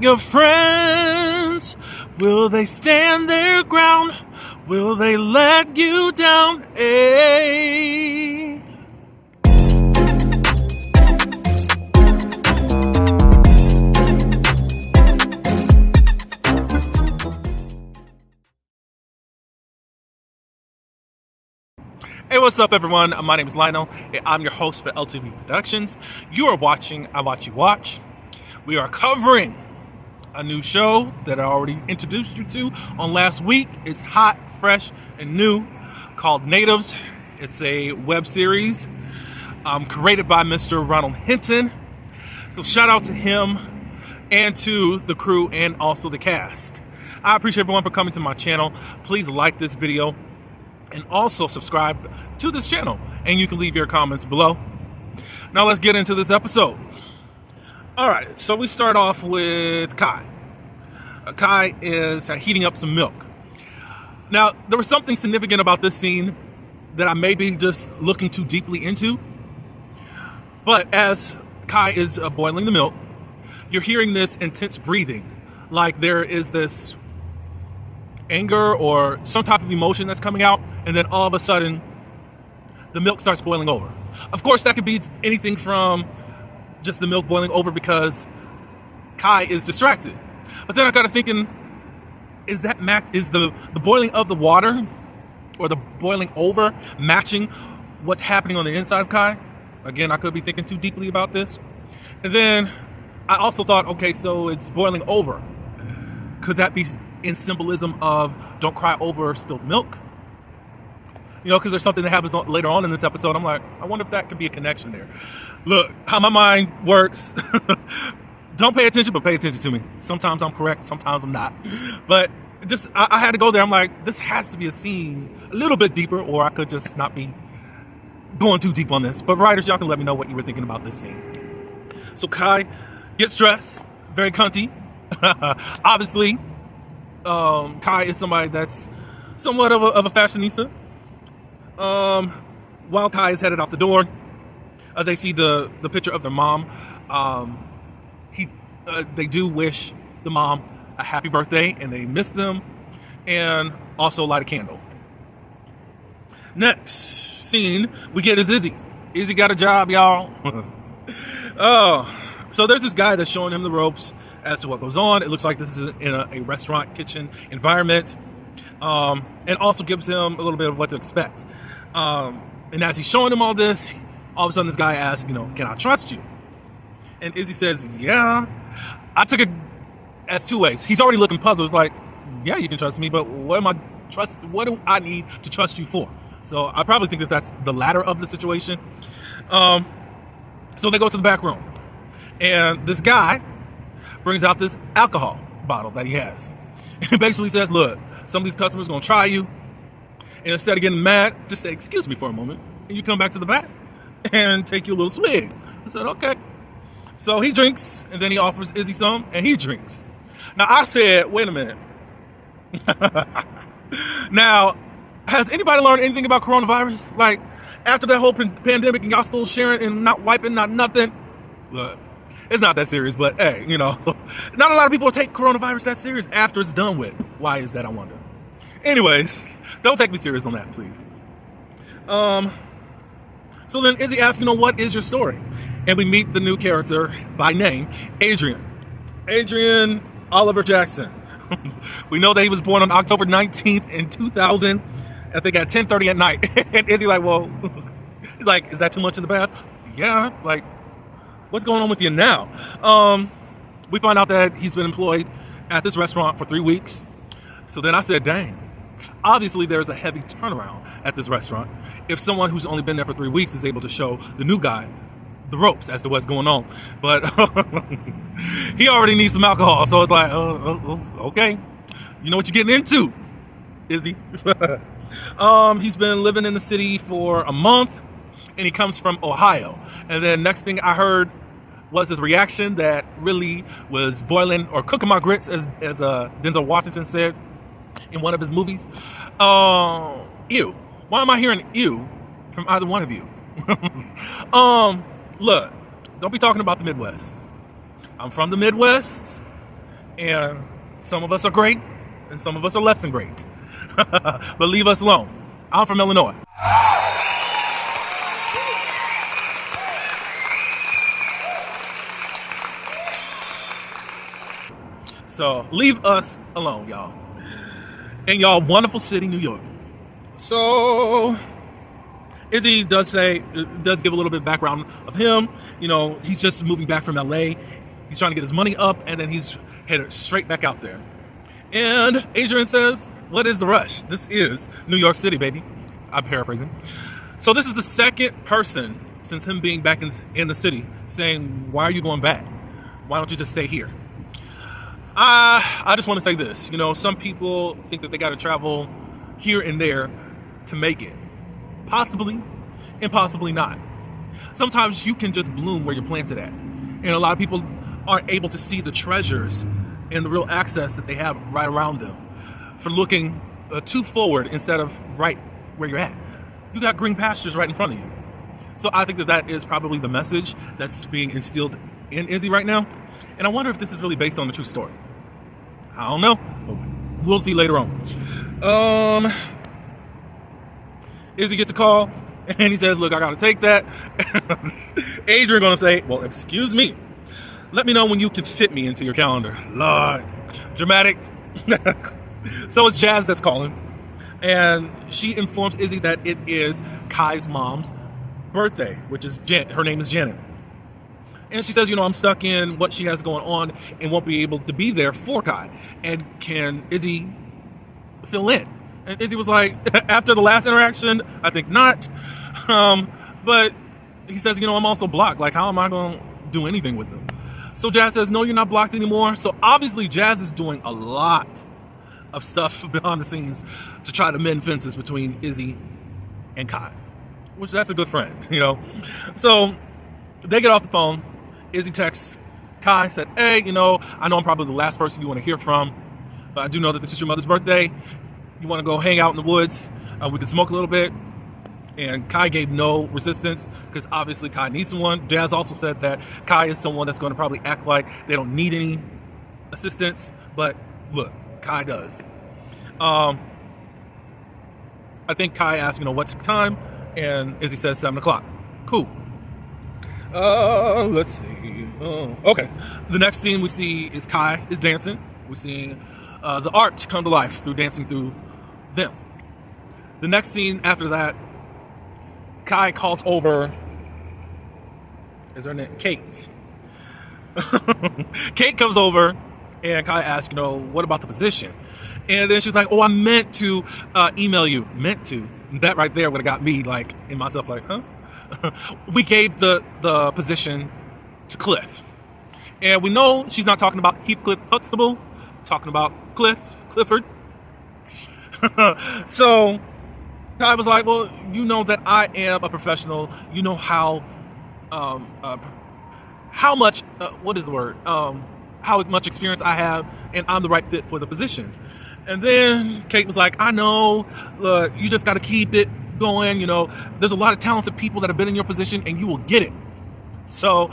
Your friends, will they stand their ground? Will they let you down? Hey. Hey, what's up, everyone? My name is Lionel. I'm your host for LTV Productions. You are watching I Watch You Watch. We are covering a new show that I already introduced you to on last week. It's hot, fresh, and new, called Natives. It's a web series created by Mr. Ronald Hinton. So shout out to him and to the crew and also the cast. I appreciate everyone for coming to my channel. Please like this video and also subscribe to this channel, and you can leave your comments below. Now let's get into this episode. All right, so we start off with Kai. Kai is heating up some milk. Now, there was something significant about this scene that I may be just looking too deeply into. But as Kai is boiling the milk, you're hearing this intense breathing, like there is this anger or some type of emotion that's coming out, and then all of a sudden, the milk starts boiling over. Of course, that could be anything from just the milk boiling over because Kai is distracted. But then I got to thinking, is the boiling of the water or the boiling over matching what's happening on the inside of Kai? Again, I could be thinking too deeply about this. And then I also thought, okay, so it's boiling over. Could that be in symbolism of don't cry over spilled milk? You know, because there's something that happens later on in this episode. I'm like, I wonder if that could be a connection there. Look, how my mind works. Don't pay attention, but pay attention to me. Sometimes I'm correct, sometimes I'm not. But just, I had to go there. I'm like, this has to be a scene a little bit deeper, or I could just not be going too deep on this. But writers, y'all can let me know what you were thinking about this scene. So Kai gets dressed, very cunty. Obviously, Kai is somebody that's somewhat of a fashionista. While Kai is headed out the door, they see the picture of their mom. They do wish the mom a happy birthday, and they miss them, and also light a candle. Next scene we get is Izzy. Izzy got a job, y'all. So there's this guy that's showing him the ropes as to what goes on. It looks like this is in a restaurant kitchen environment, and also gives him a little bit of what to expect. And as he's showing him all this, all of a sudden this guy asks, can I trust you? And Izzy says, yeah. I took it as two ways. He's already looking puzzled. It's like, yeah, you can trust me, but what do I need to trust you for? So I probably think that that's the latter of the situation. So they go to the back room, and this guy brings out this alcohol bottle that he has. And basically says, look, some of these customers are going to try you, and instead of getting mad, just say, excuse me for a moment, and you come back to the back and take you a little swig. I said, okay. So he drinks, and then he offers Izzy some, and he drinks. Now, I said, wait a minute. Now, has anybody learned anything about coronavirus? Like, after that whole pandemic, and y'all still sharing and not wiping, not nothing? Look, it's not that serious, but hey, not a lot of people take coronavirus that serious after it's done with. Why is that, I wonder? Anyways, don't take me serious on that, please. So then Izzy asks, what is your story? And we meet the new character by name, Adrian. Adrian Oliver Jackson. We know that he was born on October 19th in 2000, I think at 10:30 at night. And Izzy he's like, is that too much in the past? Yeah, like, what's going on with you now? We find out that he's been employed at this restaurant for 3 weeks. So then I said, dang, obviously there's a heavy turnaround at this restaurant if someone who's only been there for 3 weeks is able to show the new guy the ropes as to what's going on. But he already needs some alcohol, so it's like, okay, you know what you're getting into, Izzy. He's been living in the city for a month, and he comes from Ohio. And then next thing I heard was his reaction that really was boiling or cooking my grits, as Denzel Washington said in one of his movies. Ew. Why am I hearing ew from either one of you? Look, don't be talking about the Midwest. I'm from the Midwest. And some of us are great, and some of us are less than great. But leave us alone. I'm from Illinois. So leave us alone, y'all. In y'all wonderful city, New York. So Izzy does give a little bit of background of him. You know, he's just moving back from LA. He's trying to get his money up, and then he's headed straight back out there. And Adrian says, what is the rush? This is New York City, baby. I'm paraphrasing. So this is the second person since him being back in the city saying, why are you going back? Why don't you just stay here? I just want to say this. You know, some people think that they got to travel here and there to make it. Possibly, and possibly not. Sometimes you can just bloom where you're planted at. And a lot of people aren't able to see the treasures and the real access that they have right around them for looking too forward instead of right where you're at. You got green pastures right in front of you. So I think that is probably the message that's being instilled in Izzy right now. And I wonder if this is really based on the true story. I don't know, but we'll see later on. Izzy gets a call, and he says, look, I gotta take that. Adrian gonna say, well, excuse me. Let me know when you can fit me into your calendar. Lord, dramatic. So it's Jazz that's calling. And she informs Izzy that it is Kai's mom's birthday, which is her name is Janet. And she says, you know, I'm stuck in what she has going on and won't be able to be there for Kai. And can Izzy fill in? And Izzy was like, after the last interaction, I think not. But he says, you know, I'm also blocked. Like, how am I going to do anything with them? So Jazz says, no, you're not blocked anymore. So obviously Jazz is doing a lot of stuff behind the scenes to try to mend fences between Izzy and Kai, which that's a good friend, you know. So they get off the phone. Izzy texts Kai, said, hey, you know I'm probably the last person you want to hear from, but I do know that this is your mother's birthday. You want to go hang out in the woods? We can smoke a little bit. And Kai gave no resistance because obviously Kai needs someone. Jazz also said that Kai is someone that's going to probably act like they don't need any assistance. But look, Kai does. I think Kai asked, you know, what's the time? And Izzy says 7 o'clock. Cool. Let's see. Okay. The next scene we see is Kai is dancing. We see the art come to life through dancing through them. The next scene after that, Kai calls over, is her name? Kate. Kate comes over and Kai asks, you know, what about the position? And then she's like, oh, I meant to email you. Meant to. That right there would have got me like in myself like, huh? We gave the position to Cliff. And we know she's not talking about Heathcliff Huxtable, talking about Clifford. So Kai was like, well, you know that I am a professional. You know how much, what is the word? How much experience I have, and I'm the right fit for the position. And then Kate was like, I know, you just got to keep it going. You know, there's a lot of talented people that have been in your position, and you will get it. So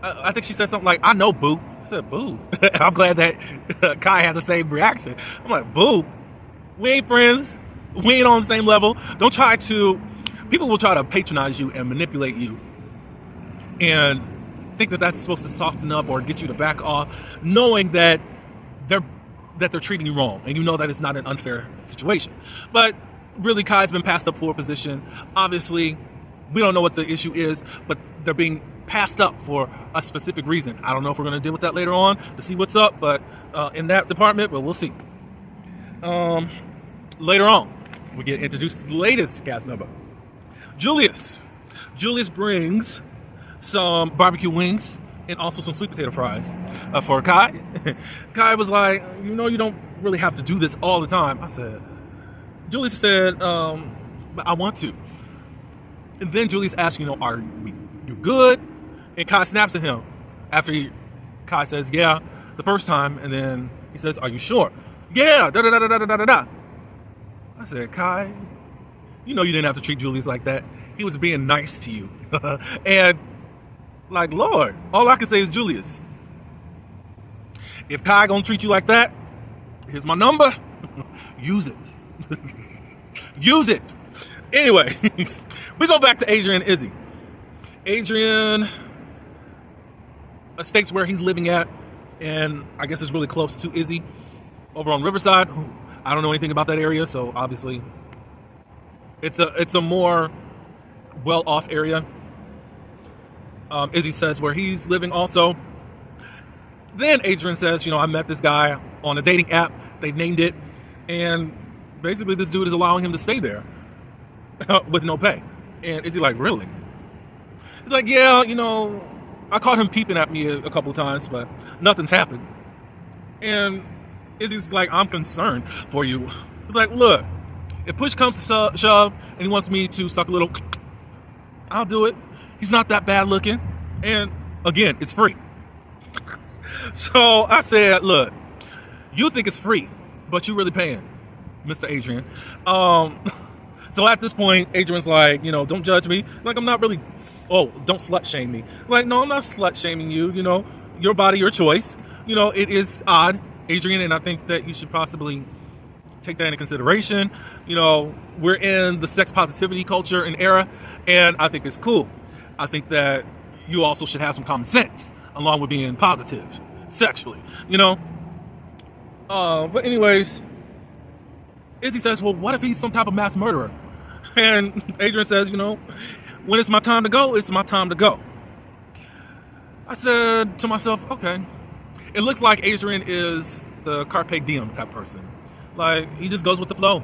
I think she said something like, I know, boo. I said, boo. I'm glad that Kai had the same reaction. I'm like, boo. We ain't friends. We ain't on the same level. Don't try to, people will try to patronize you and manipulate you and think that that's supposed to soften up or get you to back off, knowing that they're treating you wrong, and you know that it's not an unfair situation. But really, Kai's been passed up for a position. Obviously, we don't know what the issue is, but they're being passed up for a specific reason. I don't know if we're going to deal with that later on to see what's up, but in that department, but we'll see. Later on, we get introduced to the latest cast member, Julius. Julius brings some barbecue wings and also some sweet potato fries for Kai. Kai was like, you know, you don't really have to do this all the time. I said, Julius said, but I want to. And then Julius asked, you know, are you good? And Kai snaps at him after Kai says, yeah, the first time. And then he says, are you sure? Yeah, da-da-da-da-da-da-da. I said, Kai, you know you didn't have to treat Julius like that. He was being nice to you. And like, Lord, all I can say is Julius. If Kai gonna treat you like that, here's my number. Use it. Use it. Anyway, we go back to Adrian and Izzy. Adrian states where he's living at, and I guess it's really close to Izzy over on Riverside. I don't know anything about that area, so obviously it's a more well-off area. Izzy says where he's living also. Then Adrian says, I met this guy on a dating app. They named it, and basically this dude is allowing him to stay there with no pay. And Izzy like, really? He's like, yeah, I caught him peeping at me a couple of times, but nothing's happened. And Izzy's like, I'm concerned for you. He's like, look, if push comes to shove and he wants me to suck a little, I'll do it. He's not that bad looking. And again, it's free. So I said, look, you think it's free, but you're really paying, Mr. Adrian. So at this point, Adrian's like, don't judge me. Like, I'm not really, don't slut shame me. Like, no, I'm not slut shaming you. Your body, your choice. It is odd, Adrian, and I think that you should possibly take that into consideration. We're in the sex positivity culture and era, and I think it's cool. I think that you also should have some common sense along with being positive sexually, But anyways, Izzy says, well, what if he's some type of mass murderer? And Adrian says, when it's my time to go, it's my time to go. I said to myself, okay. It looks like Adrian is the carpe diem type person. Like, he just goes with the flow.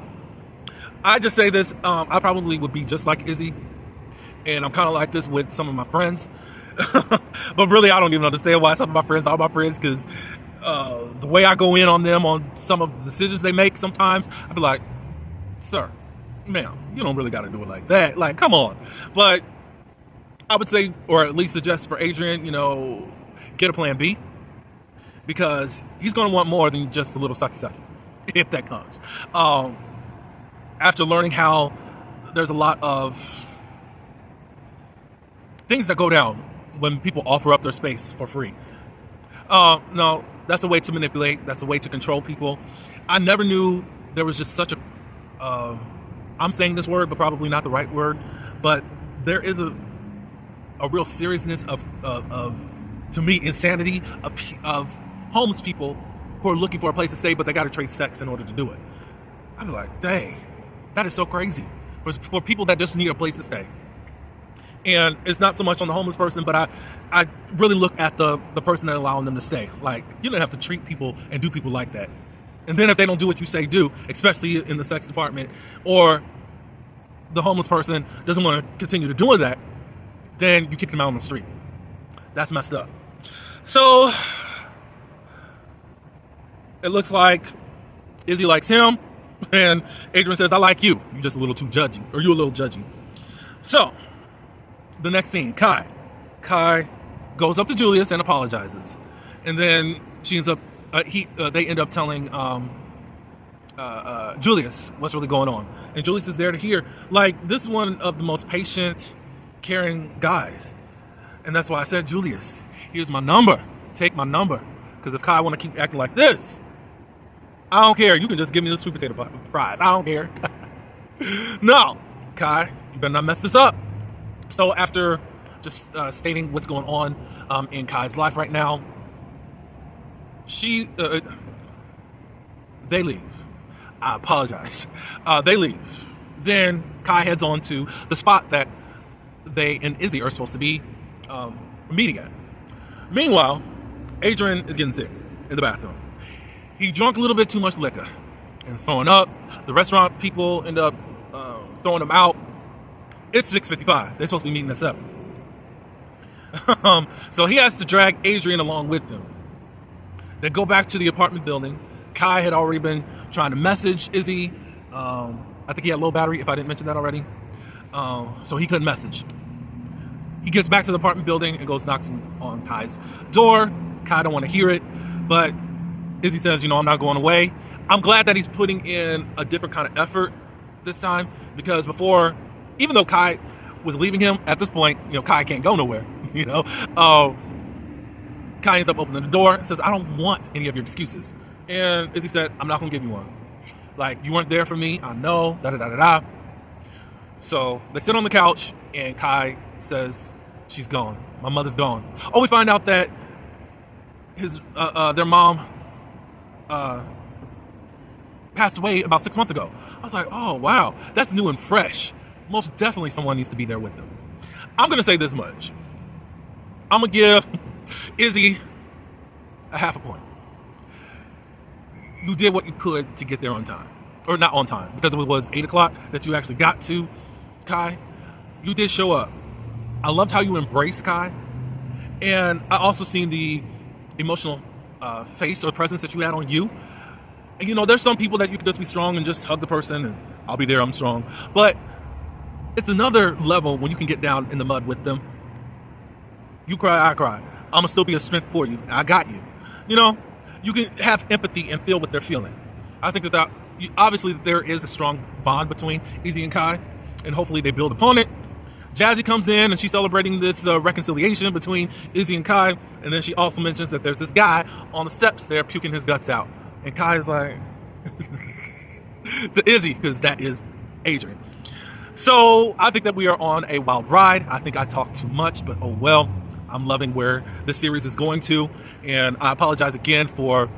I just say this, I probably would be just like Izzy. And I'm kind of like this with some of my friends. But really, I don't even understand why some of my friends are my friends, because the way I go in on them on some of the decisions they make, sometimes I'd be like, sir, ma'am, you don't really got to do it like that. Like, come on. But I would say, or at least suggest for Adrian, get a plan B, because he's going to want more than just a little sucky, if that comes. After learning how there's a lot of things that go down when people offer up their space for free. No, that's a way to manipulate. That's a way to control people. I never knew there was just such a, I'm saying this word, but probably not the right word, but there is a real seriousness of to me, insanity of homeless people who are looking for a place to stay, but they got to trade sex in order to do it. I'd be like, dang, that is so crazy for people that just need a place to stay. And it's not so much on the homeless person, but I really look at the person that allowing them to stay. Like, you don't have to treat people and do people like that. And then if they don't do what you say do, especially in the sex department, or the homeless person doesn't want to continue to do that, then you kick them out on the street. That's messed up. So it looks like Izzy likes him, and Adrian says, I like you. You're just a little too judgy, or you're a little judgy. So the next scene, Kai goes up to Julius and apologizes, and then she ends up. They end up telling Julius what's really going on, and Julius is there to hear. Like, this is one of the most patient, caring guys, and that's why I said, Julius, here's my number. Take my number, because if Kai want to keep acting like this, I don't care. You can just give me the sweet potato fries. I don't care. No, Kai, you better not mess this up. So after just stating what's going on in Kai's life right now, they leave. I apologize. They leave. Then Kai heads on to the spot that they and Izzy are supposed to be meeting at. Meanwhile, Adrian is getting sick in the bathroom. He drank a little bit too much liquor and throwing up. The restaurant people end up throwing him out. It's 6:55. They're supposed to be meeting at 7. So he has to drag Adrian along with him. They go back to the apartment building. Kai had already been trying to message Izzy. I think he had low battery, if I didn't mention that already. So he couldn't message. He gets back to the apartment building and goes knocks on Kai's door. Kai don't want to hear it, but Izzy says, I'm not going away. I'm glad that he's putting in a different kind of effort this time, because before, even though Kai was leaving him, at this point, Kai can't go nowhere, Kai ends up opening the door and says, I don't want any of your excuses. And Izzy said, I'm not going to give you one. Like, you weren't there for me. I know, da-da-da-da-da. So they sit on the couch, and Kai says, she's gone. My mother's gone. Oh, we find out that their mom passed away about 6 months ago. I was like, oh, wow, that's new and fresh. Most definitely someone needs to be there with them. I'm going to say this much. I'm going to give Izzy a half a point. You did what you could to get there on time. Or not on time, because it was 8 o'clock that you actually got to Kai. You did show up. I loved how you embraced Kai. And I also seen the emotional face or presence that you had on you. And you know, there's some people that you can just be strong and just hug the person and I'll be there, I'm strong. But it's another level when you can get down in the mud with them. You cry, I cry. I'm gonna still be a strength for you. I got you. You know, you can have empathy and feel what they're feeling. I think that obviously there is a strong bond between Izzy and Kai, and hopefully they build upon it. Jazzy comes in and she's celebrating this reconciliation between Izzy and Kai, and then she also mentions that there's this guy on the steps there puking his guts out. And Kai is like, to Izzy, because that is Adrian. So I think that we are on a wild ride. I think I talked too much, but oh well. I'm loving where the series is going to, and I apologize again for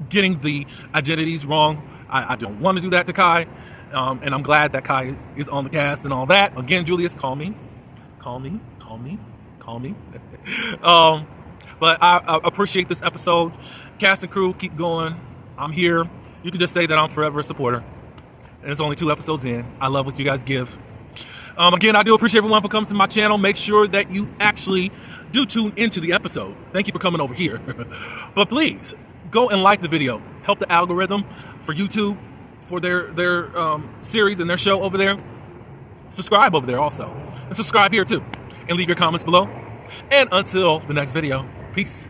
getting the identities wrong. I don't want to do that to Kai, and I'm glad that Kai is on the cast and all that. Again, Julius, call me. But I appreciate this episode. Cast and crew, keep going. I'm here. You can just say that I'm forever a supporter. And it's only 2 episodes in. I love what you guys give. Again, I do appreciate everyone for coming to my channel. Make sure that you actually do tune into the episode. Thank you for coming over here. But please, go and like the video. Help the algorithm for YouTube, for their series and their show over there. Subscribe over there also. And subscribe here too. And leave your comments below. And until the next video, peace.